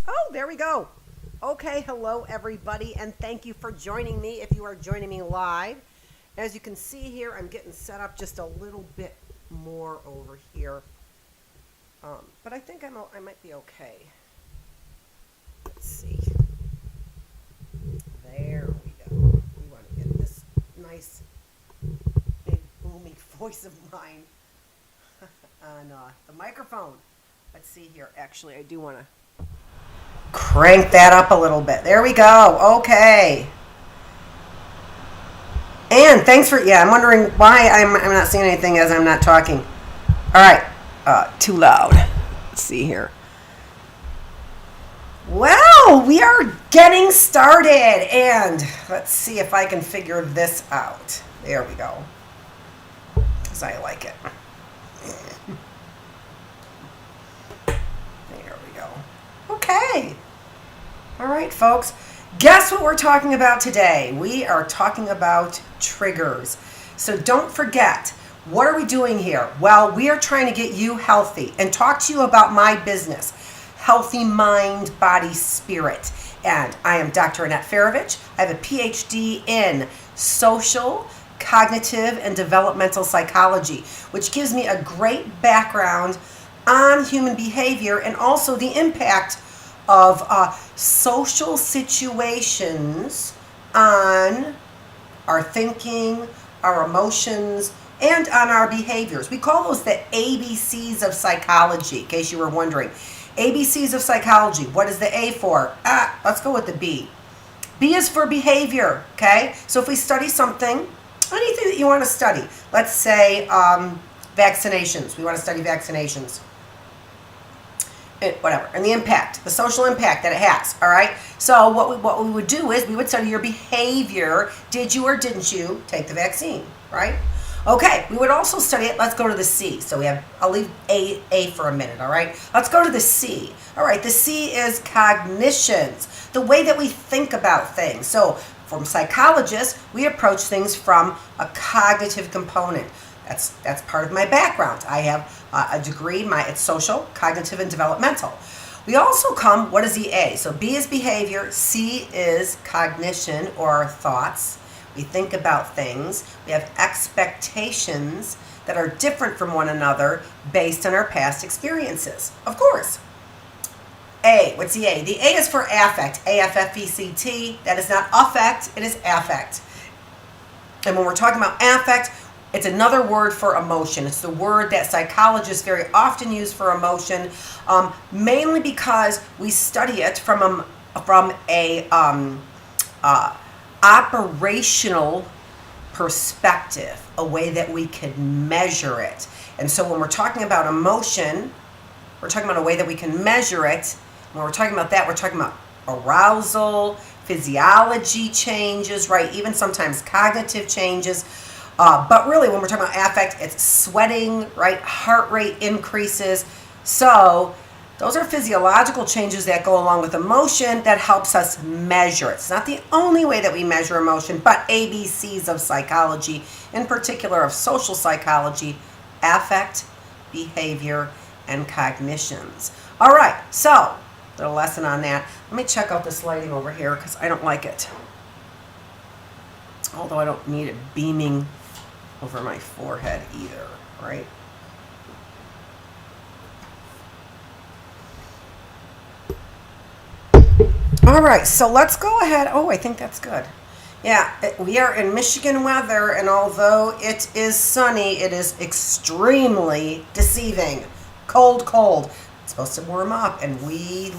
Oh, there we go. Okay, hello everybody, and thank you for joining me if you are joining me live. As you can see here, I'm getting set up just a little bit more over here. But I think I might be okay. Let's see. There we go. We want to get this nice, big, booming voice of mine on the microphone. Let's see here. Actually, I do want to crank that up a little bit. There we go. Okay. And thanks for, I'm wondering why I'm not seeing anything as I'm not talking. All right. Too loud. Let's see here. Well, we are getting started. And let's see if I can figure this out. There we go. Because I like it. There we go. Okay. All right, folks. Guess what we're talking about today? We are talking about triggers. So don't forget, what are we doing here? Well, we are trying to get you healthy and talk to you about my business, Healthy Mind, Body, Spirit. And I am Dr. Annette Feravich. I have a PhD in social, cognitive, and developmental psychology, which gives me a great background on human behavior and also the impact of social situations on our thinking, our emotions, and on our behaviors. We call those the ABCs of psychology, in case you were wondering. ABCs of psychology. What is the A for? Let's go with the B. B is for behavior, okay? So if we study something, anything that you want to study, let's say vaccinations. We want to study vaccinations. Whatever, and the impact, the social impact that it has, all right? So what we would do is we would study your behavior. Did you or didn't you take the vaccine, right? Okay, we would also study it. Let's go to the C. So I'll leave A for a minute, all right? Let's go to the C. All right, the C is cognitions, the way that we think about things. So from psychologists, we approach things from a cognitive component. That's part of my background. I have a degree, it's social, cognitive, and developmental. We also what is the A? So B is behavior, C is cognition or our thoughts. We think about things. We have expectations that are different from one another based on our past experiences. Of course. A, what's the A? The A is for affect, A-F-F-E-C-T. That is not affect, it is affect. And when we're talking about affect, it's another word for emotion. It's the word that psychologists very often use for emotion, mainly because we study it from a operational perspective, a way that we can measure it. And so when we're talking about emotion, we're talking about a way that we can measure it. When we're talking about that, we're talking about arousal, physiology changes, right? Even sometimes cognitive changes. But really, when we're talking about affect, it's sweating, right? Heart rate increases. So those are physiological changes that go along with emotion that helps us measure it. It's not the only way that we measure emotion, but ABCs of psychology, in particular of social psychology, affect, behavior, and cognitions. All right, so a little lesson on that. Let me check out this lighting over here because I don't like it. Although I don't need it beaming over my forehead either, right? All right, so let's go ahead. Oh, I think that's good. Yeah, we are in Michigan weather, and although it is sunny, it is extremely deceiving. Cold, cold. It's supposed to warm up, and we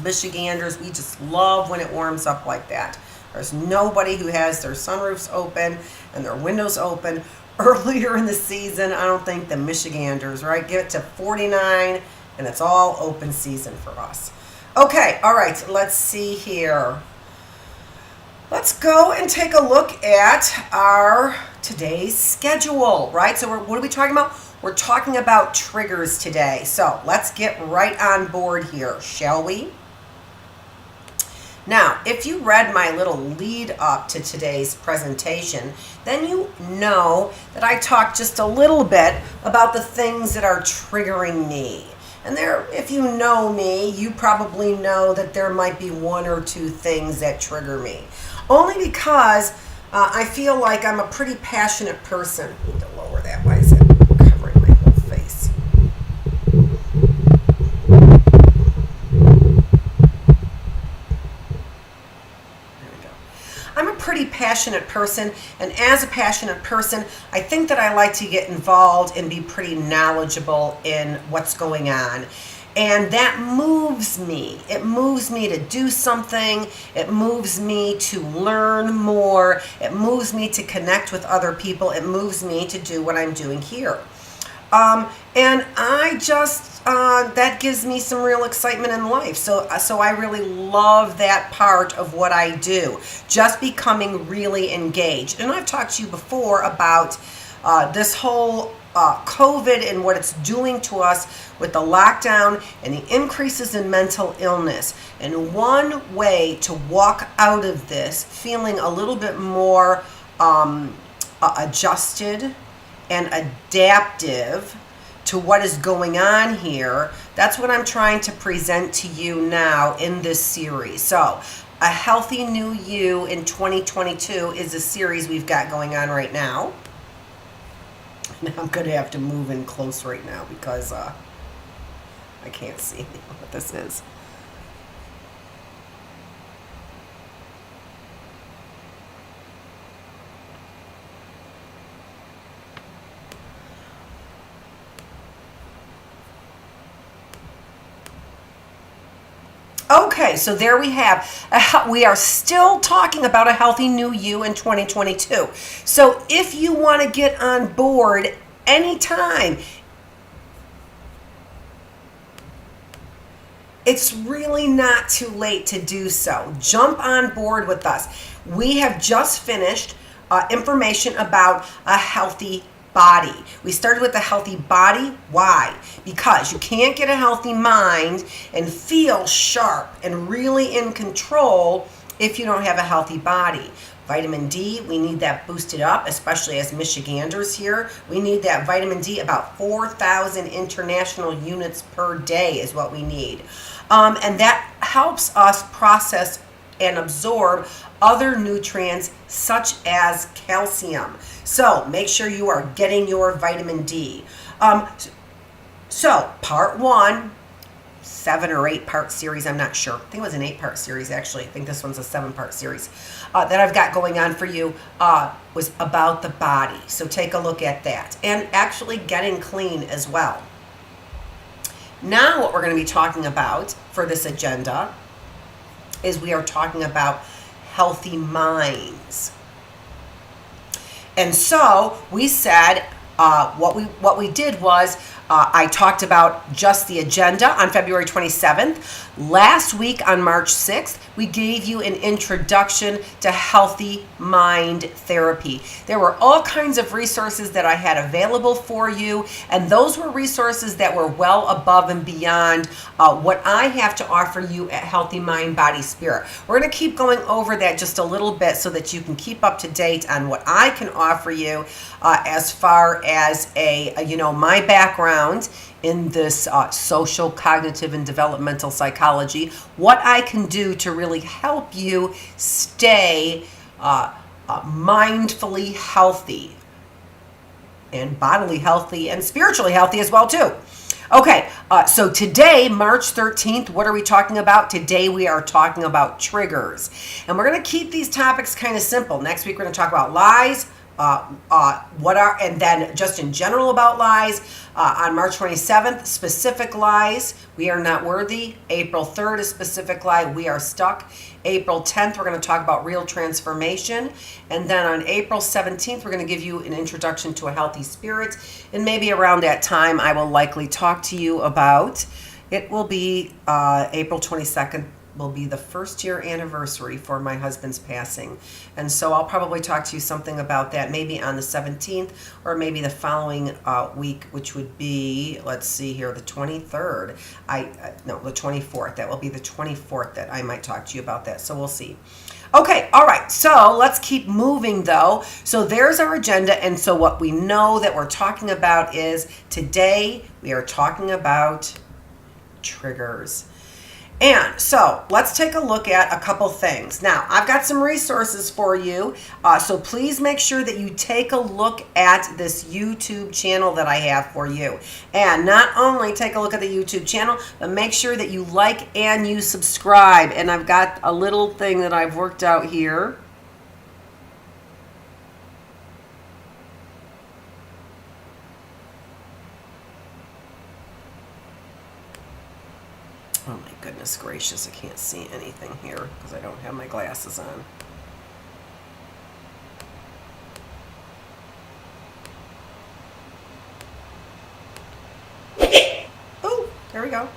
Michiganders, we just love when it warms up like that. There's nobody who has their sunroofs open and their windows open earlier in the season. I don't think the Michiganders, right? Get it to 49 and it's all open season for us. Okay, all right, let's see here. Let's go and take a look at our today's schedule, right? So what are we talking about? We're talking about triggers today. So let's get right on board here, shall we? Now, if you read my little lead up to today's presentation, then you know that I talked just a little bit about the things that are triggering me. And there, if you know me, you probably know that there might be one or two things that trigger me. Only because I feel like I'm a pretty passionate person. I need to lower that. Why is it covering my whole face? I'm a pretty passionate person, and as a passionate person, I think that I like to get involved and be pretty knowledgeable in what's going on. And that moves me. It moves me to do something. It moves me to learn more. It moves me to connect with other people. It moves me to do what I'm doing here. And I just, that gives me some real excitement in life. So I really love that part of what I do, just becoming really engaged. And I've talked to you before about this whole COVID and what it's doing to us with the lockdown and the increases in mental illness. And one way to walk out of this feeling a little bit more adjusted and adaptive to what is going on here, that's what I'm trying to present to you now in this series. So, A Healthy New You in 2022 is a series we've got going on right now. And I'm going to have to move in close right now because I can't see what this is. Okay, so there we have. We are still talking about a healthy new you in 2022. So if you want to get on board anytime, it's really not too late to do so. Jump on board with us. We have just finished information about a healthy body. We started with a healthy body. Why? Because you can't get a healthy mind and feel sharp and really in control if you don't have a healthy body. Vitamin D, we need that boosted up, especially as Michiganders here. We need that vitamin D, about 4,000 international units per day is what we need. And that helps us process and absorb other nutrients such as calcium. So make sure you are getting your vitamin D. So part 1, 7 or 8 part series, I'm not sure. I think it was an 8-part series actually. I think this one's a 7-part series that I've got going on for you was about the body. So take a look at that. And actually getting clean as well. Now what we're going to be talking about for this agenda is we are talking about healthy minds. And so we said what we did was I talked about just the agenda on February 27th. Last week on March 6th, we gave you an introduction to healthy mind therapy. There were all kinds of resources that I had available for you, and those were resources that were well above and beyond what I have to offer you at Healthy Mind, Body, Spirit. We're going to keep going over that just a little bit so that you can keep up to date on what I can offer you as far as my background in this social, cognitive, and developmental psychology, what I can do to really help you stay mindfully healthy and bodily healthy and spiritually healthy as well too. Okay, so today, March 13th, what are we talking about? Today we are talking about triggers. And we're going to keep these topics kind of simple. Next week we're going to talk about lies, and then just in general about lies. On March 27th, specific lies, we are not worthy. April 3rd, a specific lie, we are stuck. April 10th, we're going to talk about real transformation. And then on April 17th, we're going to give you an introduction to a healthy spirit. And maybe around that time, I will likely talk to you about, it will be April 22nd, will be the 1st-year anniversary for my husband's passing. And so I'll probably talk to you something about that maybe on the 17th or maybe the following week, which would be, let's see here, the 23rd. The 24th. That will be the 24th that I might talk to you about that. So we'll see. Okay, all right, so let's keep moving though. So there's our agenda, and so what we know that we're talking about is today we are talking about triggers. And so let's take a look at a couple things. Now, I've got some resources for you, so please make sure that you take a look at this YouTube channel that I have for you. And not only take a look at the YouTube channel, but make sure that you like and you subscribe. And I've got a little thing that I've worked out here. Oh my goodness gracious, I can't see anything here because I don't have my glasses on. Oh, there we go.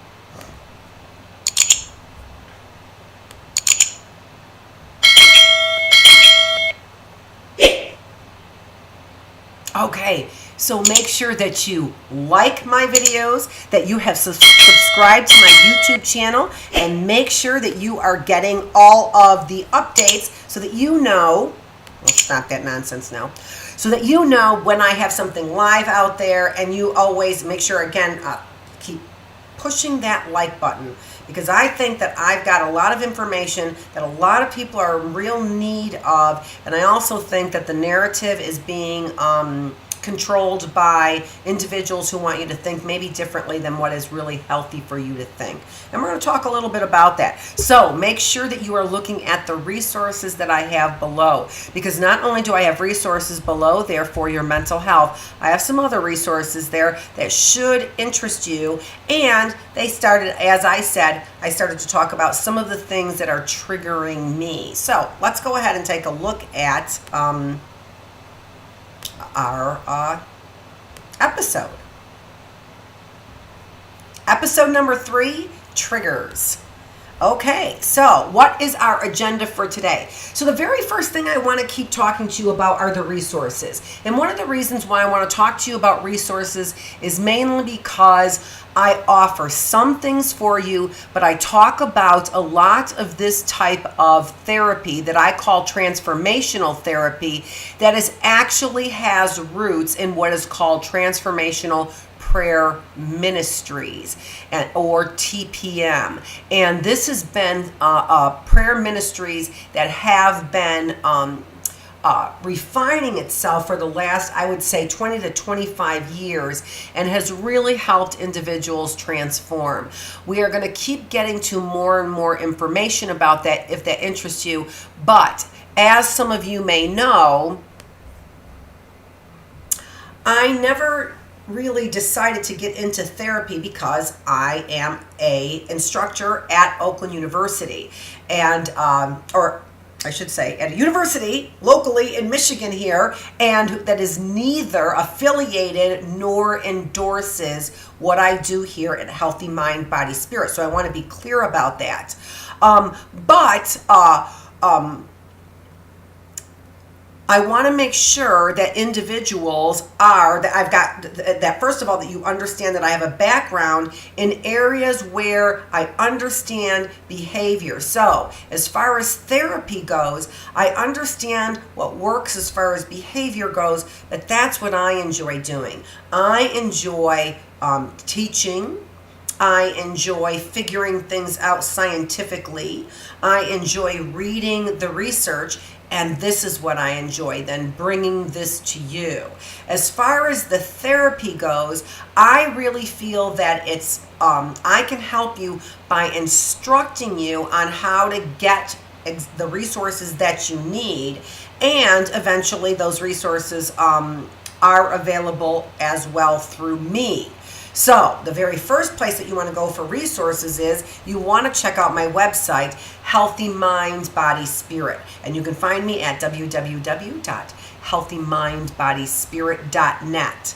Okay, so make sure that you like my videos, that you have subscribed to my YouTube channel, and make sure that you are getting all of the updates so that you know, let's stop that nonsense now, so that you know when I have something live out there, and you always make sure, again, keep pushing that like button, because I think that I've got a lot of information that a lot of people are in real need of, and I also think that the narrative is being controlled by individuals who want you to think maybe differently than what is really healthy for you to think. And we're going to talk a little bit about that. So make sure that you are looking at the resources that I have below, because not only do I have resources below there for your mental health, I have some other resources there that should interest you. And they started, as I said, I started to talk about some of the things that are triggering me. So let's go ahead and take a look at our episode. Episode number 3, triggers. Okay, so what is our agenda for today? So the very first thing I want to keep talking to you about are the resources. And one of the reasons why I want to talk to you about resources is mainly because I offer some things for you, but I talk about a lot of this type of therapy that I call transformational therapy that actually has roots in what is called transformational prayer ministries, or TPM. And this has been prayer ministries that have been refining itself for the last, I would say, 20 to 25 years, and has really helped individuals transform. We are going to keep getting to more and more information about that if that interests you. But as some of you may know, I never really decided to get into therapy because I am a instructor at Oakland University, and or I should say at a university locally in Michigan here, and that is neither affiliated nor endorses what I do here at Healthy Mind, Body, Spirit. So I want to be clear about that. I want to make sure that individuals that first of all, that you understand that I have a background in areas where I understand behavior. So as far as therapy goes, I understand what works as far as behavior goes, but that's what I enjoy doing. I enjoy teaching. I enjoy figuring things out scientifically. I enjoy reading the research. And this is what I enjoy, then bringing this to you. As far as the therapy goes, I really feel that it's, I can help you by instructing you on how to get the resources that you need. And eventually those resources are available as well through me. So the very first place that you want to go for resources is you want to check out my website, Healthy Mind, Body, Spirit. And you can find me at www.healthymindbodyspirit.net.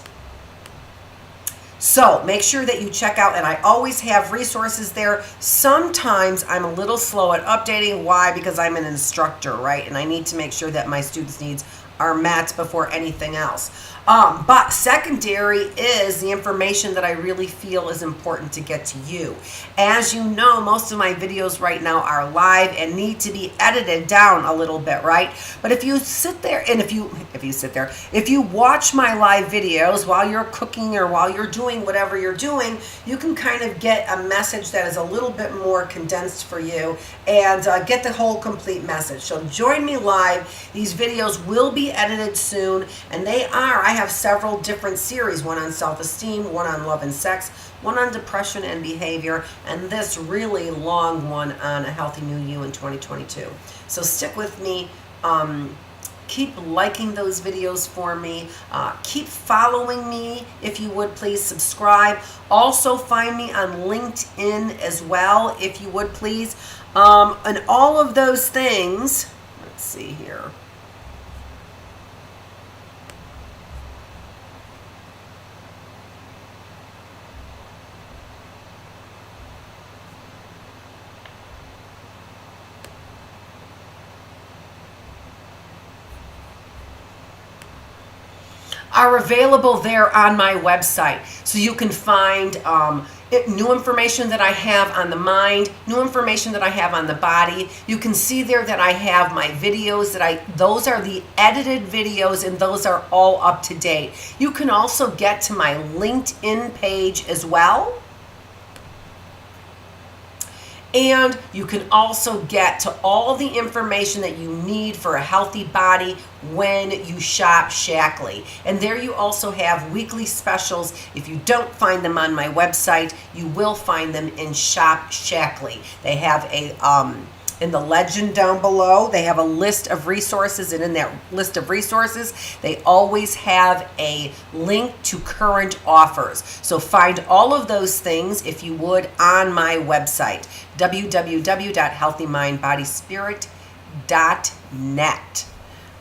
So make sure that you check out, and I always have resources there. Sometimes I'm a little slow at updating. Why? Because I'm an instructor, right? And I need to make sure that my students' needs are met before anything else. But secondary is the information that I really feel is important to get to you. As you know, most of my videos right now are live and need to be edited down a little bit, right? But if you sit there and if you watch my live videos while you're cooking or while you're doing whatever you're doing, you can kind of get a message that is a little bit more condensed for you and get the whole complete message. So join me live. These videos will be edited soon, and I have several different series, one on self-esteem, one on love and sex, one on depression and behavior, and this really long one on a healthy new you in 2022. So stick with me. Keep liking those videos for me. Keep following me if you would, please subscribe. Also find me on LinkedIn as well if you would, please. And all of those things, let's see here. Are available there on my website. So you can find new information that I have on the mind, new information that I have on the body. You can see there that I have my videos those are the edited videos, and those are all up to date. You can also get to my LinkedIn page as well. And you can also get to all the information that you need for a healthy body when you shop Shackley. And there you also have weekly specials. If you don't find them on my website, you will find them in Shop Shackley. They have in the legend down below, they have a list of resources, and in that list of resources, they always have a link to current offers. So find all of those things, if you would, on my website, www.healthymindbodyspirit.net.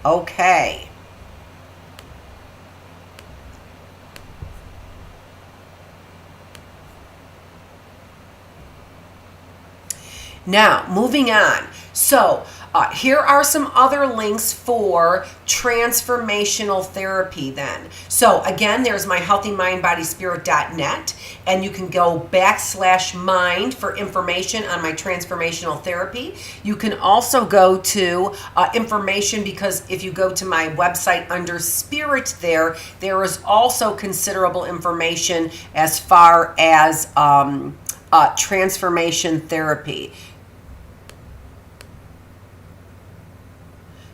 Okay. Now, moving on. So, here are some other links for transformational therapy then. So, again, there's my healthymindbodyspirit.net, and you can go /mind for information on my transformational therapy. You can also go to information, because if you go to my website under spirit there is also considerable information as far as transformation therapy.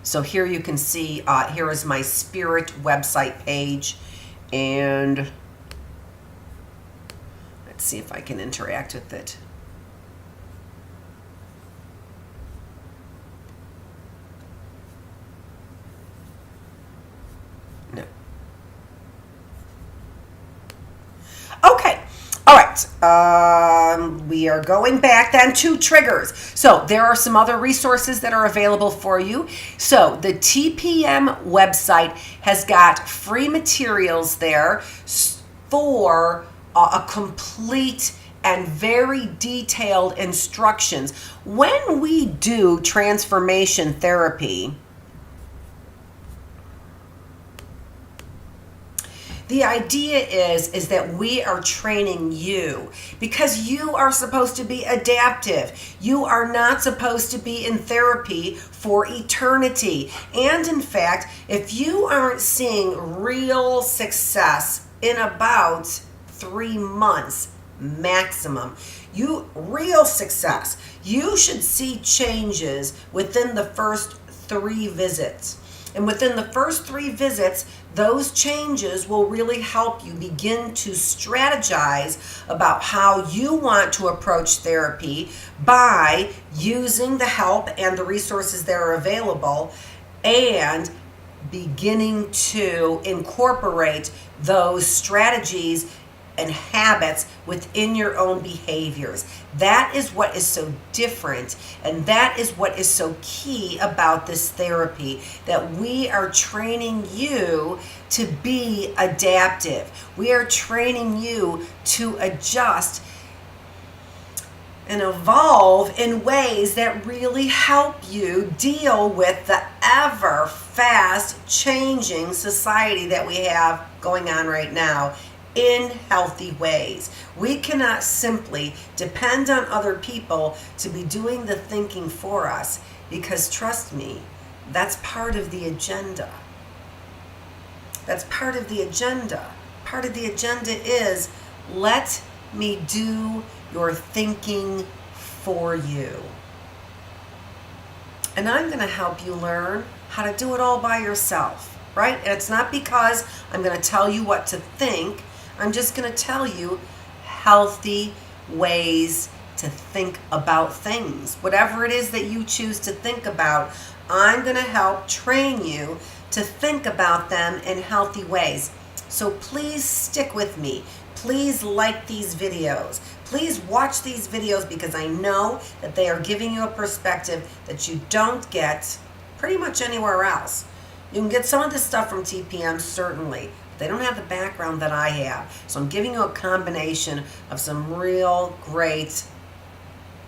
So here you can see, here is my Spirit website page, and let's see if I can interact with it. No. Okay. All right, we are going back then to triggers. So there are some other resources that are available for you. So the TPM website has got free materials there for a complete and very detailed instructions. When we do transformation therapy, the idea is that we are training you, because you are supposed to be adaptive. You are not supposed to be in therapy for eternity. And in fact, if you aren't seeing real success in about 3 months maximum, real success, you should see changes within the first 3 visits. And within the first 3 visits, those changes will really help you begin to strategize about how you want to approach therapy by using the help and the resources that are available, and beginning to incorporate those strategies and habits within your own behaviors. That is what is so different, and that is what is so key about this therapy, that we are training you to be adaptive. We are training you to adjust and evolve in ways that really help you deal with the ever fast changing society that we have going on right now in healthy ways. We cannot simply depend on other people to be doing the thinking for us, because trust me, that's part of the agenda. That's part of the agenda. Part of the agenda is, let me do your thinking for you. And I'm going to help you learn how to do it all by yourself, right? And it's not because I'm going to tell you what to think. I'm just going to tell you healthy ways to think about things. Whatever it is that you choose to think about, I'm going to help train you to think about them in healthy ways. So please stick with me. Please like these videos. Please watch these videos, because I know that they are giving you a perspective that you don't get pretty much anywhere else. You can get some of this stuff from TPM, certainly. They don't have the background that I have. So I'm giving you a combination of some real great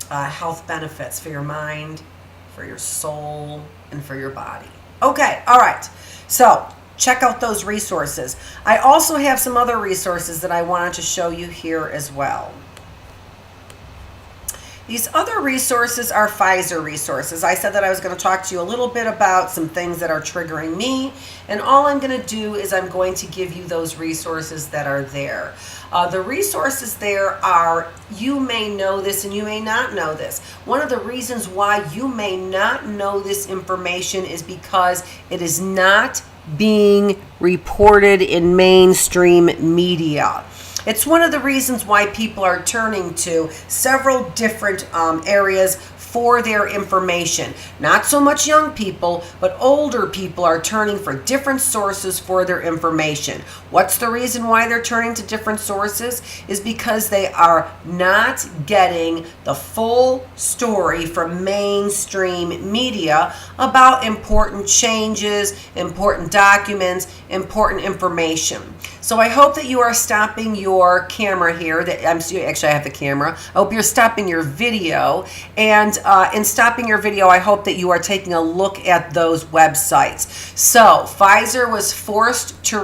health benefits for your mind, for your soul, and for your body. Okay, all right. So check out those resources. I also have some other resources that I wanted to show you here as well. These other resources are Pfizer resources. I said that I was going to talk to you a little bit about some things that are triggering me, and all I'm going to do is I'm going to give you those resources that are there. The resources there are, you may know this and you may not know this. One of the reasons why you may not know this information is because it is not being reported in mainstream media. It's one of the reasons why people are turning to several different areas for their information. Not so much young people, but older people are turning for different sources for their information. What's the reason why they're turning to different sources? Is because they are not getting the full story from mainstream media about important changes, important documents, important information. So I hope that you are stopping your camera here. Actually, I have the camera. I hope you're stopping your video. And in stopping your video, I hope that you are taking a look at those websites. So Pfizer was forced to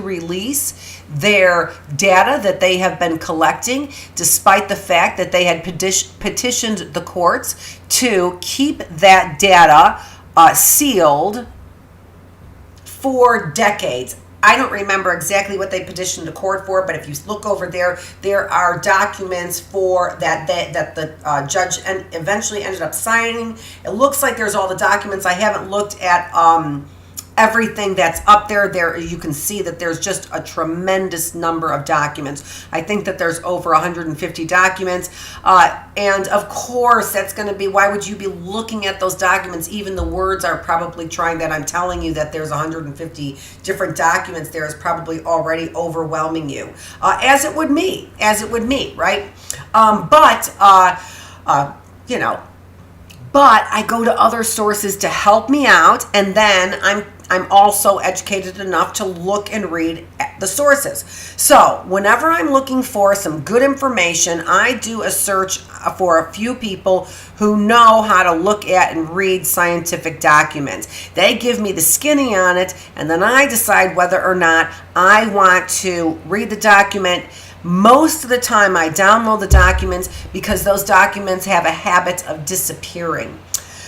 release their data that they have been collecting, despite the fact that they had petitioned the courts to keep that data sealed for decades. I don't remember exactly what they petitioned the court for, but if you look over there, there are documents for that the judge eventually ended up signing. It looks like there's all the documents. I haven't looked at everything that's up there. There you can see that there's just a tremendous number of documents. I think that there's over 150 documents. And of course, that's going to be, why would you be looking at those documents? Even the words are probably trying that. I'm telling you that there's 150 different documents there is probably already overwhelming you. As it would me, right? But I go to other sources to help me out, and then I'm also educated enough to look and read the sources. So whenever I'm looking for some good information, I do a search for a few people who know how to look at and read scientific documents. They give me the skinny on it, and then I decide whether or not I want to read the document. Most of the time I download the documents because those documents have a habit of disappearing.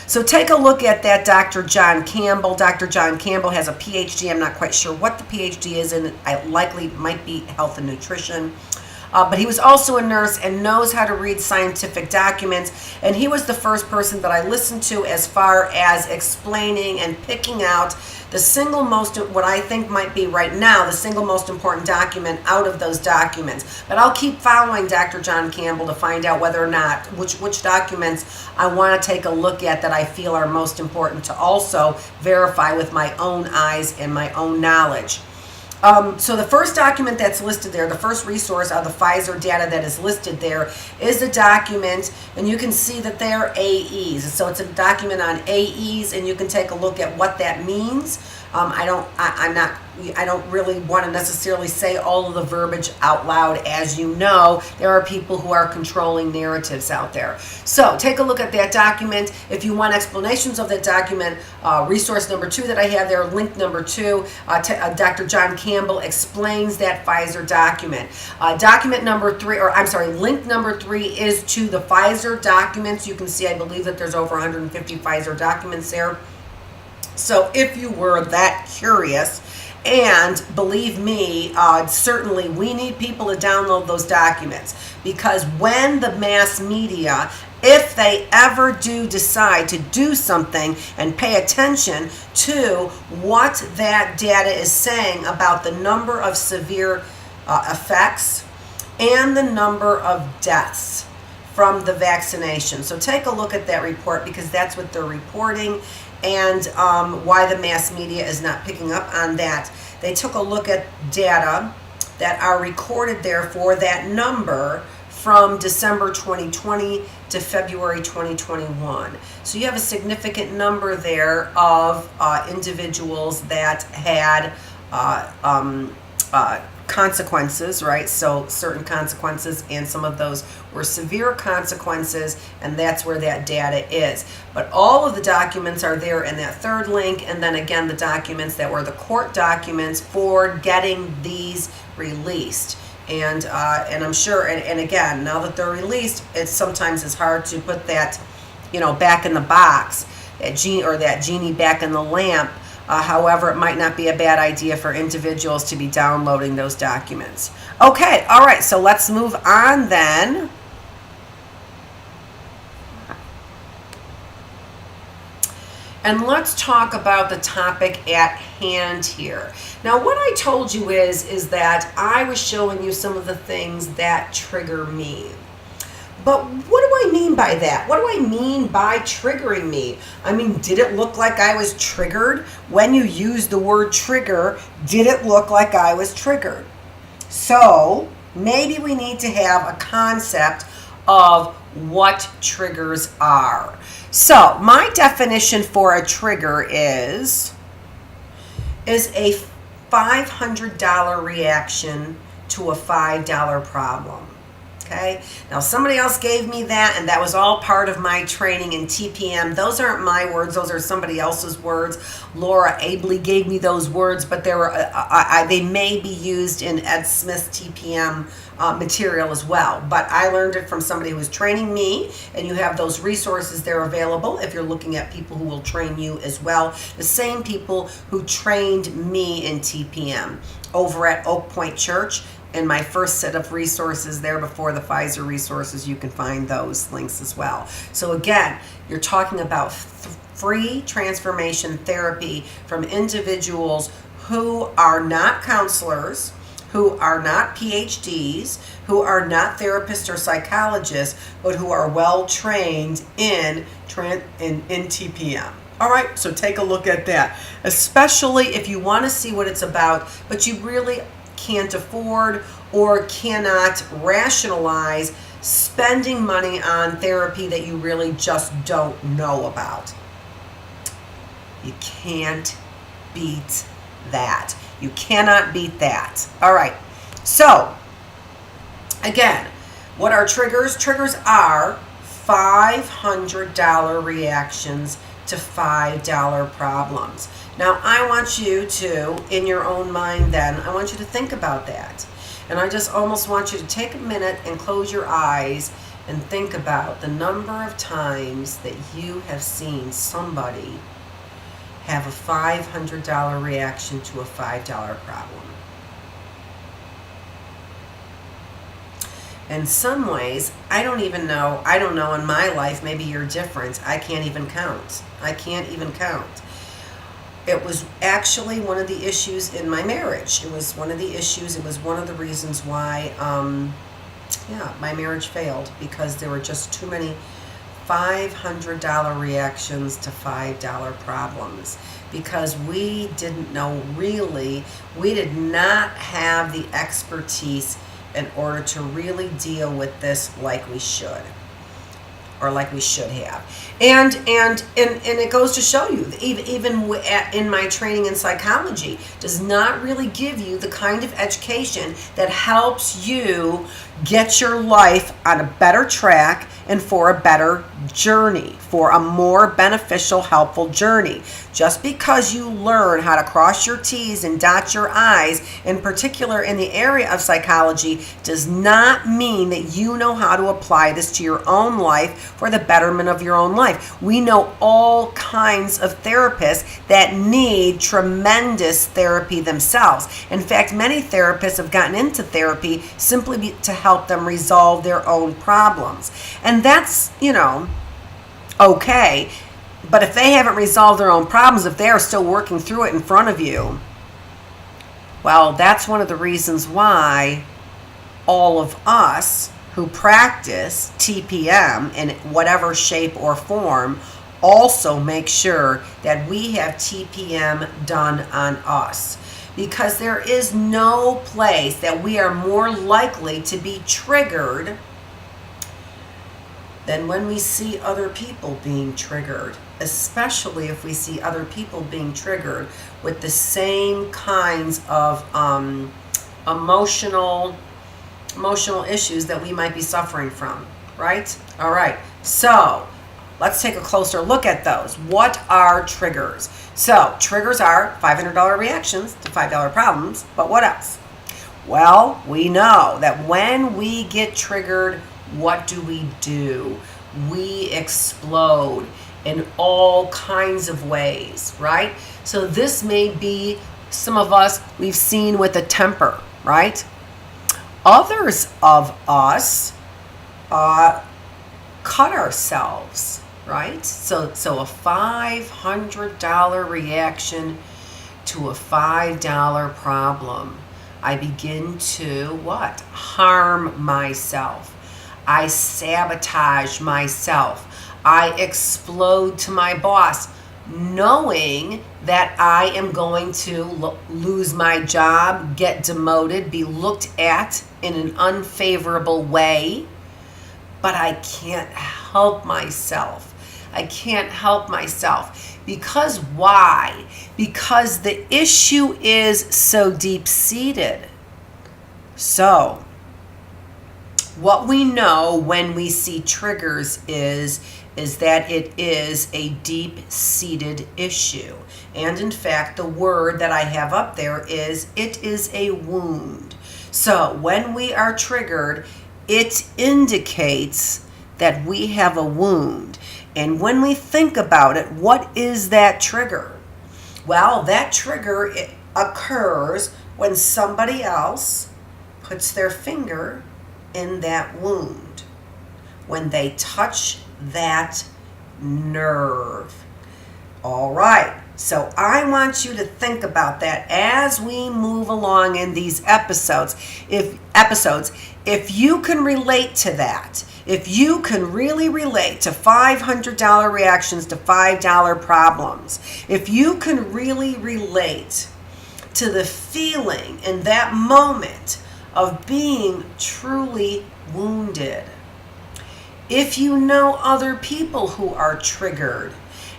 So take a look at that Dr. John Campbell. Dr. John Campbell has a PhD. I'm not quite sure what the PhD is in. I likely might be health and nutrition. But he was also a nurse and knows how to read scientific documents. And he was the first person that I listened to as far as explaining and picking out the single most, what I think might be right now, the single most important document out of those documents. But I'll keep following Dr. John Campbell to find out whether or not, which documents I want to take a look at that I feel are most important to also verify with my own eyes and my own knowledge. So the first document that's listed there, the first resource of the Pfizer data that is listed there is a document, and you can see that they're AEs. So it's a document on AEs, and you can take a look at what that means. I don't really want to necessarily say all of the verbiage out loud. As you know, there are people who are controlling narratives out there. So take a look at that document. If you want explanations of that document, resource number 2 that I have there, link number 2, Dr. John Campbell explains that Pfizer document. Document number 3, or I'm sorry, link number 3 is to the Pfizer documents. You can see, I believe that there's over 150 Pfizer documents there. So if you were that curious, and believe me, certainly we need people to download those documents, because when the mass media, if they ever do decide to do something and pay attention to what that data is saying about the number of severe effects and the number of deaths from the vaccination. So take a look at that report, because that's what they're reporting, and why the mass media is not picking up on that. They took a look at data that are recorded there for that number from December 2020 to February 2021. So you have a significant number there of individuals that had consequences, right? So certain consequences, and some of those were severe consequences, and that's where that data is. But all of the documents are there in that third link, and then again the documents that were the court documents for getting these released. And I'm sure, and again, now that they're released, it's sometimes it's hard to put that, back in the box, that genie back in the lamp. However, it might not be a bad idea for individuals to be downloading those documents. Okay, all right, so let's move on then. And let's talk about the topic at hand here. Now, what I told you is that I was showing you some of the things that trigger me. But what do I mean by that? What do I mean by triggering me? I mean, did it look like I was triggered? When you use the word trigger, did it look like I was triggered? So maybe we need to have a concept of what triggers are. So my definition for a trigger is a $500 reaction to a $5 problem. Okay. Now somebody else gave me that, and that was all part of my training in TPM. Those aren't my words; those are somebody else's words. Laura ably gave me those words, but they may be used in Ed Smith's TPM material as well. But I learned it from somebody who was training me, and you have those resources there available if you're looking at people who will train you as well. The same people who trained me in TPM over at Oak Point Church. In my first set of resources there before the Pfizer resources, you can find those links as well. So again, you're talking about free transformation therapy from individuals who are not counselors, who are not PhDs, who are not therapists or psychologists, but who are well trained in TPM. All right, so take a look at that, especially if you want to see what it's about, but you really can't afford or cannot rationalize spending money on therapy that you really just don't know about. You can't beat that. You cannot beat that. All right. So, again, what are triggers? Triggers are $500 reactions to $5 problems. Now, I want you to, in your own mind then, I want you to think about that. And I just almost want you to take a minute and close your eyes and think about the number of times that you have seen somebody have a $500 reaction to a $5 problem. In some ways, I don't know in my life, maybe you're different. I can't even count. It was actually one of the issues in my marriage. It was one of the reasons why, my marriage failed, because there were just too many $500 reactions to $5 problems, because we didn't know really, we did not have the expertise in order to really deal with this like we should. or like we should have. And it goes to show you, even in my training in psychology, does not really give you the kind of education that helps you get your life on a better track and for a better journey, for a more beneficial, helpful journey. Just because you learn how to cross your T's and dot your I's, in particular in the area of psychology, does not mean that you know how to apply this to your own life for the betterment of your own life. We know all kinds of therapists that need tremendous therapy themselves. In fact, many therapists have gotten into therapy simply to help them resolve their own problems. And that's, okay. But if they haven't resolved their own problems, if they are still working through it in front of you, well, that's one of the reasons why all of us who practice TPM in whatever shape or form also make sure that we have TPM done on us. Because there is no place that we are more likely to be triggered than when we see other people being triggered, especially if we see other people being triggered with the same kinds of emotional issues that we might be suffering from, right? All right, so let's take a closer look at those. What are triggers? So triggers are $500 reactions to $5 problems, but what else? Well, we know that when we get triggered, what do? We explode in all kinds of ways, right? So this may be, some of us we've seen with a temper, right? Others of us cut ourselves, right? So a $500 reaction to a $5 problem. I begin to what? Harm myself. I sabotage myself. I explode to my boss, knowing that I am going to lose my job, get demoted, be looked at in an unfavorable way. But I can't help myself. I can't help myself. Because why? Because the issue is so deep-seated. So, what we know when we see triggers is that it is a deep-seated issue. And in fact, the word that I have up there is, it is a wound. So when we are triggered, it indicates that we have a wound. And when we think about it, what is that trigger? Well, that trigger occurs when somebody else puts their finger in that wound, when they touch that nerve. All right, so I want you to think about that as we move along in these episodes. If you can relate to that, if you can really relate to $500 reactions to $5 problems, if you can really relate to the feeling in that moment of being truly wounded, if you know other people who are triggered,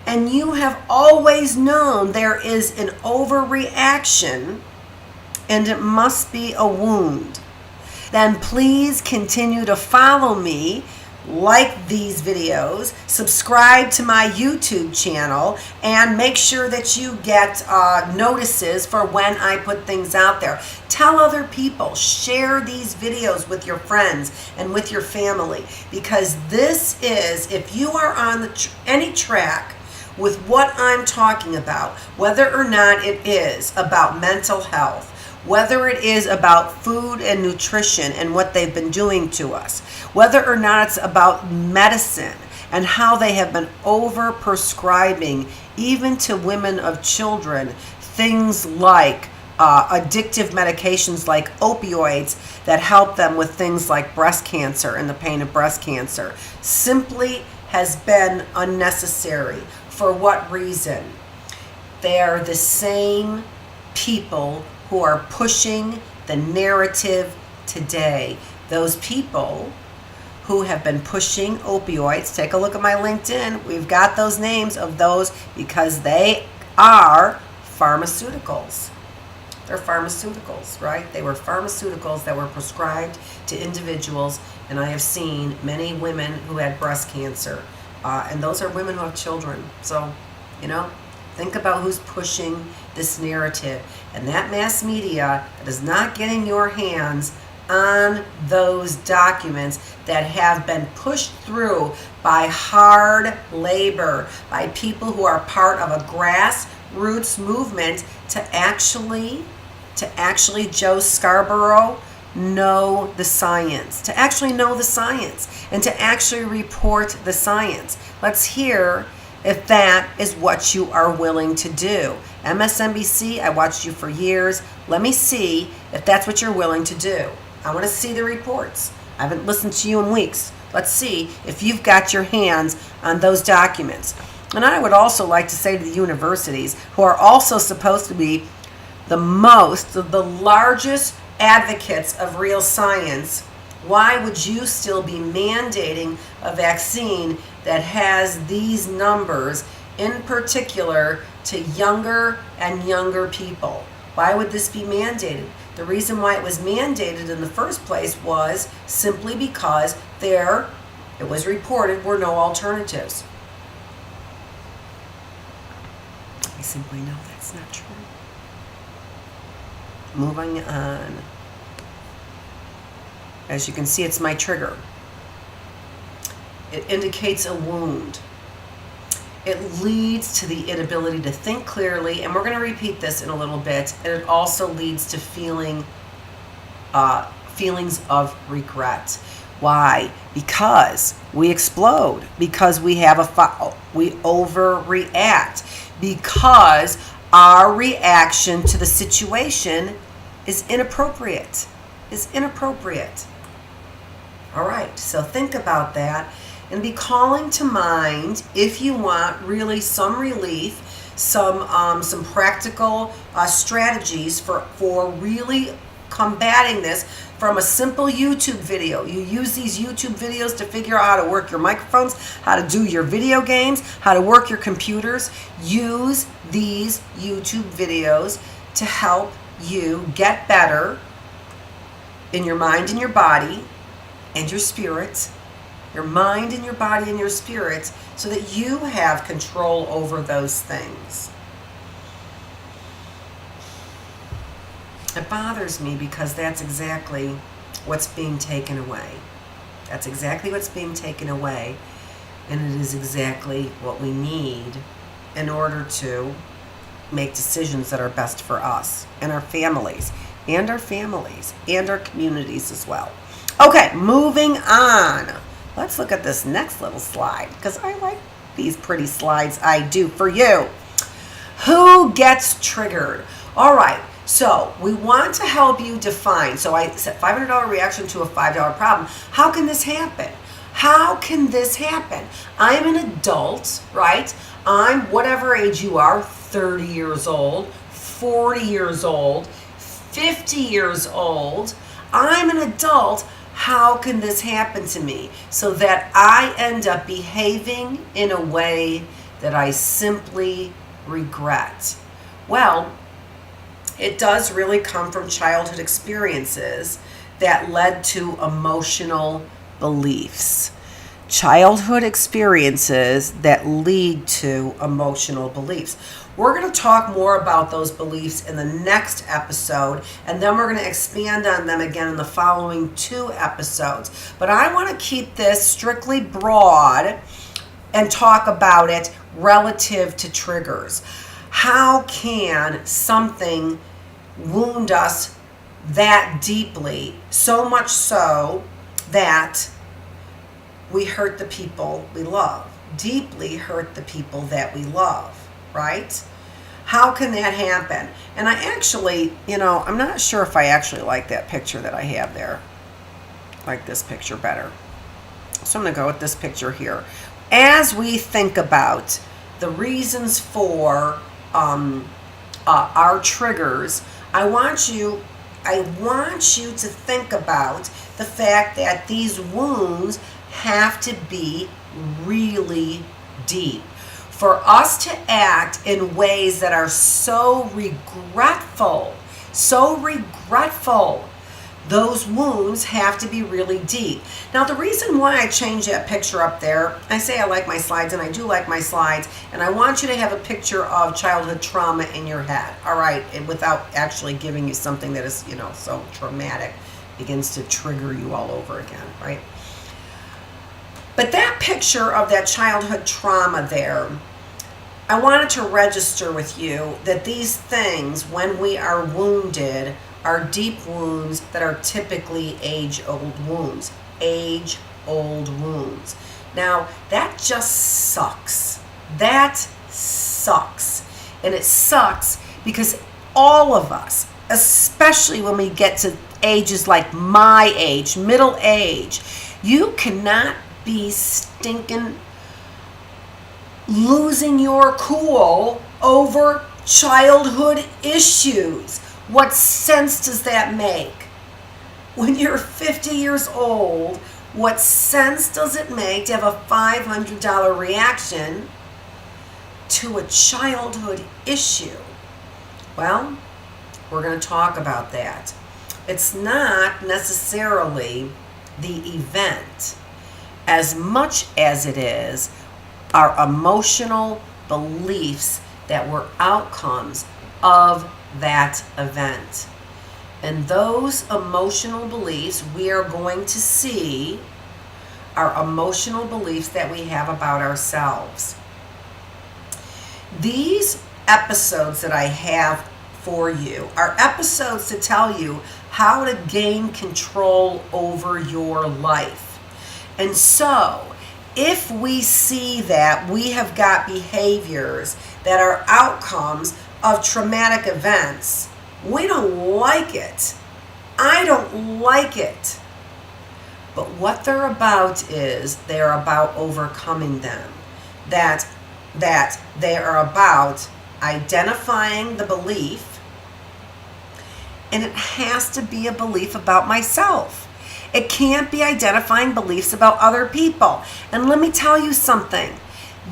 and you have always known there is an overreaction and it must be a wound, then please continue to follow me, like these videos, subscribe to my YouTube channel, and make sure that you get notices for when I put things out there. Tell other people, share these videos with your friends and with your family, because this is, if you are on any track with what I'm talking about, whether or not it is about mental health, whether it is about food and nutrition and what they've been doing to us, whether or not it's about medicine and how they have been over-prescribing, even to women of children, things like addictive medications like opioids that help them with things like breast cancer and the pain of breast cancer, simply has been unnecessary. For what reason? They are the same people who are pushing the narrative today. Those people who have been pushing opioids. Take a look at my LinkedIn. We've got those names of those because they are pharmaceuticals. They're pharmaceuticals, right? They were pharmaceuticals that were prescribed to individuals, and I have seen many women who had breast cancer, and those are women who have children. So, think about who's pushing this narrative, and that mass media that is not getting your hands on those documents that have been pushed through by hard labor, by people who are part of a grassroots movement to actually Joe Scarborough know the science, and to actually report the science. Let's hear if that is what you are willing to do. MSNBC, I watched you for years. Let me see if that's what you're willing to do. I want to see the reports. I haven't listened to you in weeks. Let's see if you've got your hands on those documents. And I would also like to say to the universities, who are also supposed to be the largest advocates of real science, why would you still be mandating a vaccine that has these numbers, in particular to younger and younger people? Why would this be mandated? The reason why it was mandated in the first place was simply because it was reported, were no alternatives. I simply know that's not true. Moving on. As you can see, it's my trigger. It indicates a wound. It leads to the inability to think clearly, and we're going to repeat this in a little bit. And it also leads to feelings of regret. Why? Because we explode. Because we we overreact. Because our reaction to the situation is inappropriate. All right, so think about that and be calling to mind, if you want really some relief, some practical strategies for really combating this from a simple YouTube video. You use these YouTube videos to figure out how to work your microphones, how to do your video games, how to work your computers. Use these YouTube videos to help you get better in your mind and your body and your spirit. Your mind and your body and your spirit, so that you have control over those things. It bothers me because that's exactly what's being taken away. That's exactly what's being taken away, and it is exactly what we need in order to make decisions that are best for us and our families and our communities as well. Okay, moving on. Let's look at this next little slide, because I like these pretty slides. I do for you. Who gets triggered? All right, so we want to help you define. So I said $500 reaction to a $5 problem. How can this happen? How can this happen? I'm an adult, right? I'm whatever age you are, 30 years old, 40 years old, 50 years old. I'm an adult. How can this happen to me? So that I end up behaving in a way that I simply regret. Well, it does really come from childhood experiences that led to emotional beliefs. Childhood experiences that lead to emotional beliefs. We're going to talk more about those beliefs in the next episode, and then we're going to expand on them again in the following 2 episodes. But I want to keep this strictly broad and talk about it relative to triggers. How can something wound us that deeply, so much so that we hurt the people we love, deeply hurt the people that we love, right? How can that happen? And I actually, I'm not sure if I actually like that picture that I have there. I like this picture better. So I'm going to go with this picture here. As we think about the reasons for our triggers, I want you to think about the fact that these wounds have to be really deep. For us to act in ways that are so regretful, those wounds have to be really deep. Now, the reason why I changed that picture up there, I say I like my slides, and I do like my slides, and I want you to have a picture of childhood trauma in your head, all right, and without actually giving you something that is, so traumatic, begins to trigger you all over again, right? But that picture of that childhood trauma there, I wanted to register with you that these things, when we are wounded, are deep wounds that are typically age-old wounds. Age-old wounds. Now, that just sucks. That sucks. And it sucks because all of us, especially when we get to ages like my age, middle age, you cannot be stinking losing your cool over childhood issues. What sense does that make? When you're 50 years old, what sense does it make to have a $500 reaction to a childhood issue? Well, we're going to talk about that. It's not necessarily the event as much as it is our emotional beliefs that were outcomes of that event. And those emotional beliefs we are going to see are emotional beliefs that we have about ourselves. These episodes that I have for you are episodes to tell you how to gain control over your life. And so, if we see that we have got behaviors that are outcomes of traumatic events, we don't like it. I don't like it. But what they're about is they're about overcoming them. That they are about identifying the belief, and it has to be a belief about myself. It can't be identifying beliefs about other people. And let me tell you something.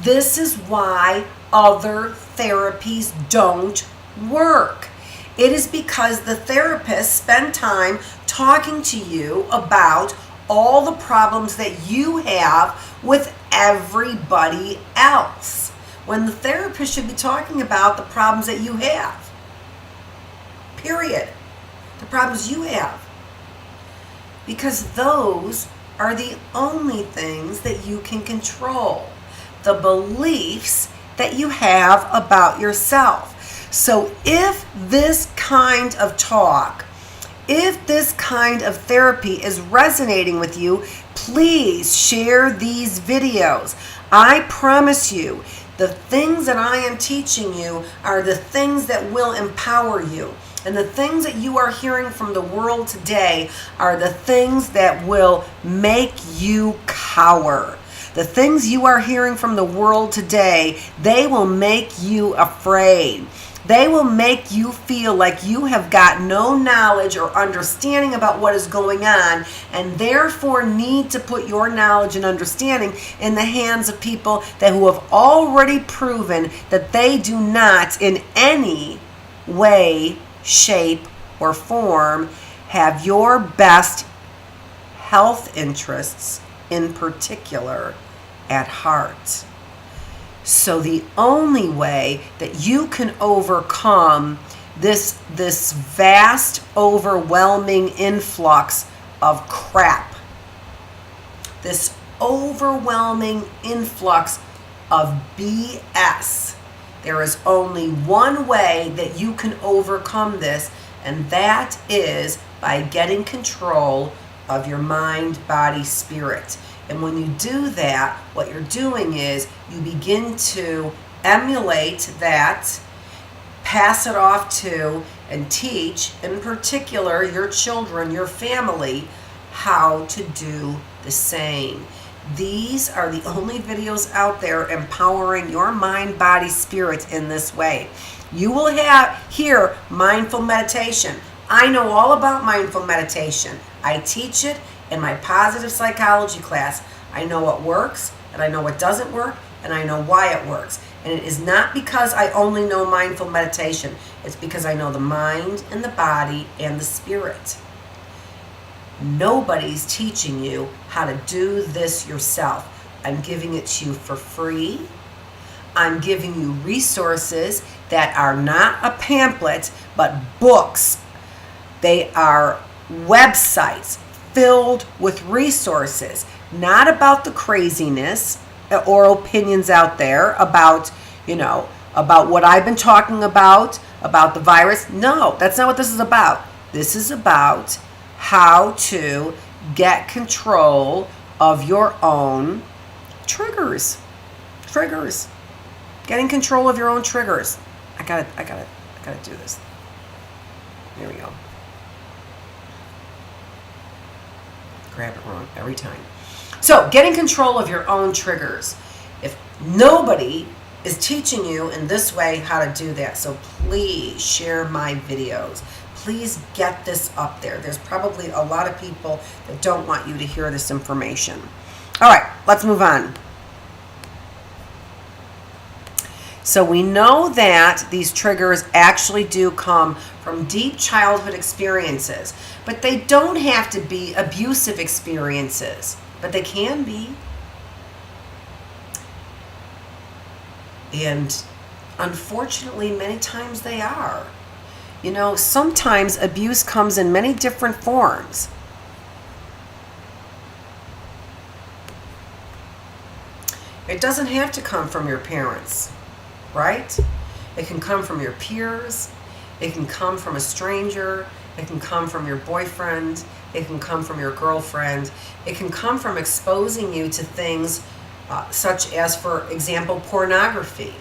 This is why other therapies don't work. It is because the therapists spend time talking to you about all the problems that you have with everybody else, when the therapist should be talking about the problems that you have. Period. The problems you have. Because those are the only things that you can control. The beliefs that you have about yourself. So if this kind of talk, if this kind of therapy is resonating with you, please share these videos. I promise you, the things that I am teaching you are the things that will empower you. And the things that you are hearing from the world today are the things that will make you cower. The things you are hearing from the world today, they will make you afraid. They will make you feel like you have got no knowledge or understanding about what is going on, and therefore need to put your knowledge and understanding in the hands of people who have already proven that they do not in any way, shape, or form have your best health interests in particular at heart. So the only way that you can overcome this vast, overwhelming influx of crap, this overwhelming influx of BS, there is only one way that you can overcome this, and that is by getting control of your mind, body, spirit. And when you do that, what you're doing is you begin to emulate that, pass it off to, and teach, in particular, your children, your family, how to do the same. These are the only videos out there empowering your mind, body, spirit in this way. You will hear mindful meditation. I know all about mindful meditation. I teach it in my positive psychology class. I know what works, and I know what doesn't work, and I know why it works. And it is not because I only know mindful meditation. It's because I know the mind and the body and the spirit. Nobody's teaching you how to do this yourself. I'm giving it to you for free. I'm giving you resources that are not a pamphlet, but books. They are websites filled with resources, not about the craziness or opinions out there about, about what I've been talking about the virus. No, that's not what this is about. This is about how to get control of your own triggers. Getting control of your own triggers. I gotta do this. Here we go. Grab it wrong every time. So, getting control of your own triggers. If nobody is teaching you in this way how to do that, so please share my videos. Please get this up there. There's probably a lot of people that don't want you to hear this information. All right, let's move on. So we know that these triggers actually do come from deep childhood experiences, but they don't have to be abusive experiences, but they can be. And unfortunately, many times they are. Sometimes abuse comes in many different forms. It doesn't have to come from your parents, right? It can come from your peers. It can come from a stranger. It can come from your boyfriend. It can come from your girlfriend. It can come from exposing you to things such as, for example, pornography,